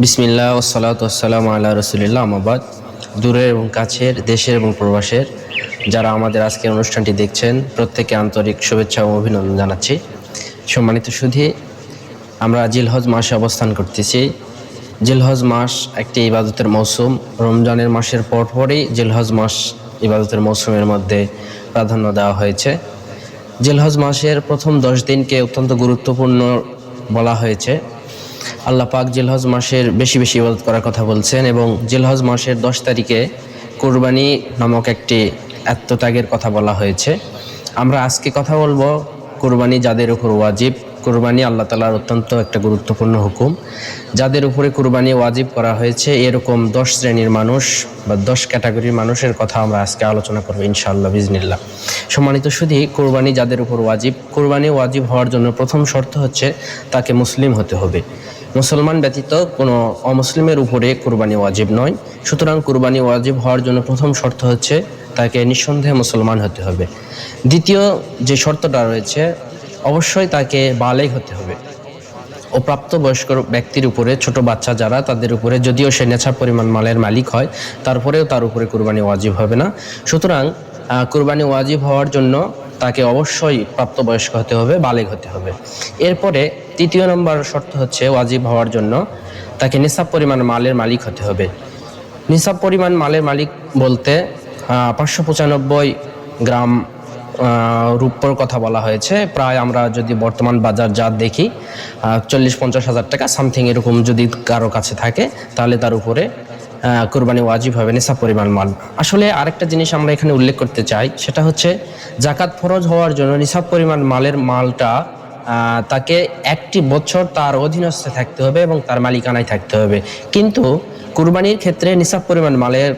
বিসমিল্লাহ ওয়াসসালাতু ওয়াসসালামু আলা রাসূলিল্লাহ আমাবাদ। দূরের এবং কাছের, দেশের এবং প্রবাসের যারা আমাদের আজকের অনুষ্ঠানটি দেখছেন, প্রত্যেকে আন্তরিক শুভেচ্ছা ও অভিনন্দন জানাচ্ছি। সম্মানিত সুধী, আমরা জিলহজ মাসে অবস্থান করতেছি। জিলহজ মাস একটি ইবাদতের মৌসুম। রমজানের মাসের পরপরই জিলহজ মাস ইবাদতের মৌসুমের মধ্যে প্রাধান্য দেওয়া হয়েছে। জিলহজ মাসের প্রথম 10 দিনকে অত্যন্ত গুরুত্বপূর্ণ বলা হয়েছে। আল্লাহ পাক জিলহজ মাসের বেশি বেশি ইবাদত করার কথা বলছেন এবং জিলহজ মাসের 10 তারিখে কুরবানি নামক একটি আত্মত্যাগের কথা বলা হয়েছে। আমরা আজকে কথা বলবো কুরবানি যাদের উপর ওয়াজিব। কুরবানি আল্লাহ তাআলার অত্যন্ত একটা গুরুত্বপূর্ণ হুকুম। যাদের উপরে কুরবানি ওয়াজিব করা হয়েছে এরকম 10 শ্রেণীর মানুষ বা 10 ক্যাটাগরির মানুষের কথা আমরা আজকে আলোচনা করব ইনশাআল্লাহ বিজনিল্লাহ। সম্মানিত সুধী, কুরবানি যাদের উপর ওয়াজিব, কুরবানি ওয়াজিব হওয়ার জন্য প্রথম শর্ত হচ্ছে তাকে মুসলিম হতে হবে। মুসলমান ব্যতীত কোনো অমুসলিমের উপরে কুরবানি ওয়াজিব নয়। সুতরাং কুরবানি ওয়াজিব হওয়ার জন্য প্রথম শর্ত হচ্ছে তাকে নিঃসন্দেহে মুসলমান হতে হবে। দ্বিতীয় যে শর্তটা রয়েছে, অবশ্যই তাকে বালেগ হতে হবে। ও প্রাপ্তবয়স্ক ব্যক্তির উপরে, ছোট বাচ্চা যারা, তাদের উপরে যদিও সে নেশা পরিমাণ মালের মালিক হয়, তারপরেও তার উপরে কুরবানি ওয়াজিব হবে না। সুতরাং কুরবানি ওয়াজিব হওয়ার জন্য তাকে অবশ্যই প্রাপ্তবয়স্ক হতে হবে, বালেগ হতে হবে। এরপরে তৃতীয় নম্বর শর্ত হচ্ছে ওয়াজিব হওয়ার জন্য তাকে নিসাব পরিমাণ মালের মালিক হতে হবে। নিসাব পরিমাণ মালের মালিক বলতে 595 গ্রাম রূপোর কথা বলা হয়েছে। প্রায় আমরা যদি বর্তমান বাজার জাত দেখি 40-50 হাজার টাকা সামথিং এরকম যদি কারো কাছে থাকে, তাহলে তার উপরে কুরবানি ওয়াজিব হবে নিসাব পরিমাণ মাল। আসলে আরেকটা জিনিস আমরা এখানে উল্লেখ করতে চাই, সেটা হচ্ছে জাকাত ফরজ হওয়ার জন্য নিসাব পরিমাণ মালের মালটা তাকে 1 বছর তার অধীনস্থে থাকতে হবে এবং তার মালিকানায় থাকতে হবে। কিন্তু কুরবানির ক্ষেত্রে নিসাব পরিমাণ মালের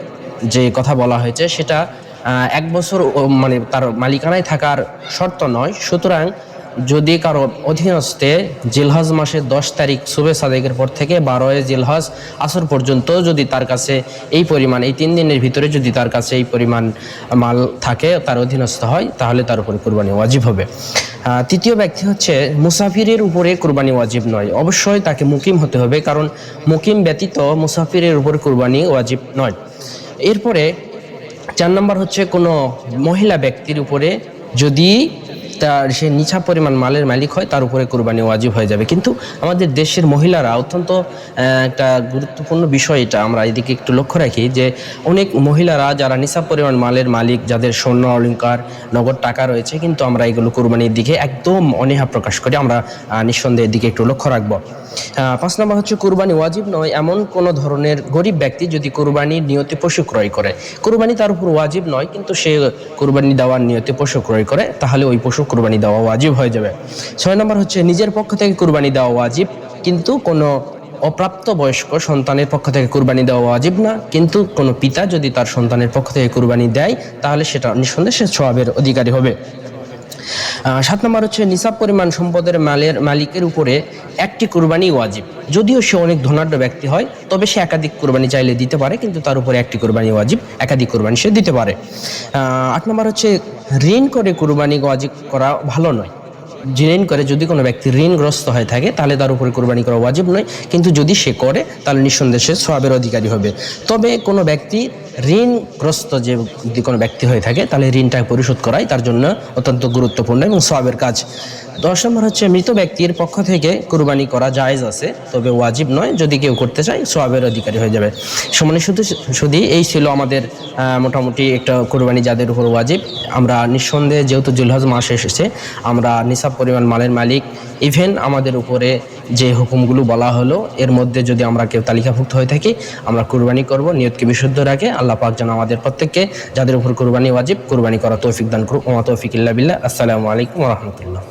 যে কথা বলা হয়েছে সেটা 1 বছর মানে তার মালিকানায় থাকার শর্ত নয়। সুতরাং যদি কারো অধীনস্থে জিলহজ মাসের 10 তারিখ সুবে সাদেকের পর থেকে 12 জিলহজ আসর পর্যন্ত যদি তার কাছে এই পরিমাণ, এই 3 দিনের ভিতরে যদি তার কাছে এই পরিমাণ মাল থাকে, তার অধীনস্থ হয়, তাহলে তার উপরে কুরবানি ওয়াজিব হবে। তৃতীয় ব্যক্তি হচ্ছে মুসাফিরের উপরে কুরবানি ওয়াজিব নয়। অবশ্যই তাকে মুকিম হতে হবে, কারণ মুকিম ব্যতীত মুসাফিরের উপরে কুরবানি ওয়াজিব নয়। এরপরে 4 নম্বর হচ্ছে কোনো মহিলা ব্যক্তির উপরে যদি তার সে নিছাব পরিমাণ মালের মালিক হয়, তার উপরে কুরবানি ওয়াজিব হয়ে যাবে। কিন্তু আমাদের দেশের মহিলারা অত্যন্ত একটা গুরুত্বপূর্ণ বিষয়, এটা আমরা এদিকে একটু লক্ষ্য রাখি যে অনেক মহিলারা যারা নিছাব পরিমাণ মালের মালিক, যাদের স্বর্ণ অলংকার নগদ টাকা রয়েছে, কিন্তু আমরা এগুলো কুরবানির দিকে একদম অনীহা প্রকাশ করি। আমরা নিঃসন্দেহের দিকে একটু লক্ষ্য রাখবো। 5 নম্বর হচ্ছে কুরবানি ওয়াজিব নয় এমন কোন ধরনের গরিব ব্যক্তি যদি কুরবানির নিয়তে পশু ক্রয় করে। কুরবানি তার উপর ওয়াজিব নয়, কিন্তু সে কুরবানি দেওয়ার নিয়তে পশু ক্রয় করে, তাহলে ওই পশু কুরবানি দেওয়া ওয়াজিব হয়ে যাবে। 6 নম্বর হচ্ছে নিজের পক্ষ থেকে কুরবানি দেওয়া ওয়াজিব, কিন্তু কোনো অপ্রাপ্ত বয়স্ক সন্তানের পক্ষ থেকে কুরবানি দেওয়া ওয়াজিব না। কিন্তু কোনো পিতা যদি তার সন্তানের পক্ষ থেকে কুরবানি দেয়, তাহলে সেটা নিঃসন্দেহে সে সওয়াবের অধিকারী হবে। 7 নম্বর হচ্ছে নিসাব পরিমাণ সম্পদের মালের মালিকের উপরে একটি কুরবানি ওয়াজিব। যদিও সে অনেক ধনাঢ্য ব্যক্তি হয়, তবে সে একাধিক কুরবানি চাইলে দিতে পারে, কিন্তু তার উপরে একটি কুরবানি ওয়াজিব, একাধিক কুরবানি সে দিতে পারে। 8 নম্বর হচ্ছে ঋণ করে কুরবানি ওয়াজিব করা ভালো নয়। ঋণ করে যদি কোনো ব্যক্তি ঋণগ্রস্ত হয়ে থাকে, তাহলে তার উপরে কুরবানি করা ওয়াজিব নয়, কিন্তু যদি সে করে তাহলে নিঃসন্দেহে সে সওয়াবের অধিকারী হবে। তবে কোনো ব্যক্তি ঋণগ্রস্ত যদি কোনো ব্যক্তি হয়ে থাকে, তাহলে ঋণটা পরিশোধ করাই তার জন্য অত্যন্ত গুরুত্বপূর্ণ এবং সওয়াবের কাজ। 10 নম্বর হচ্ছে মৃত ব্যক্তির পক্ষ থেকে কুরবানি করা জায়েজ আছে, তবে ওয়াজিব নয়। যদি কেউ করতে চায় সওয়াবের অধিকারী হয়ে যাবে। সমানে শুধু এই ছিল আমাদের মোটামুটি একটা কুরবানি যাদের উপর ওয়াজিব। আমরা নিঃসন্দেহে যেহেতু জিলহজ মাস এসেছে, আমরা নিসাব পরিমাণ মালের মালিক, ইভেন আমাদের উপরে যে হুকুমগুলো বলা হলো এর মধ্যে যদি আমরা কেউ তালিকাভুক্ত হয়ে থাকি, আমরা কুরবানি করব নিয়তকে বিশুদ্ধ রাখে। আল্লাহ পাক যেন আমাদের প্রত্যেককে যাদের উপর কুরবানি ওয়াজিব কুরবানি করা তৌফিক দান করুন। ওয়া তৌফিক ইল্লা বিল্লাহ। আসসালামু আলাইকুম ওয়া রাহমাতুল্লাহ।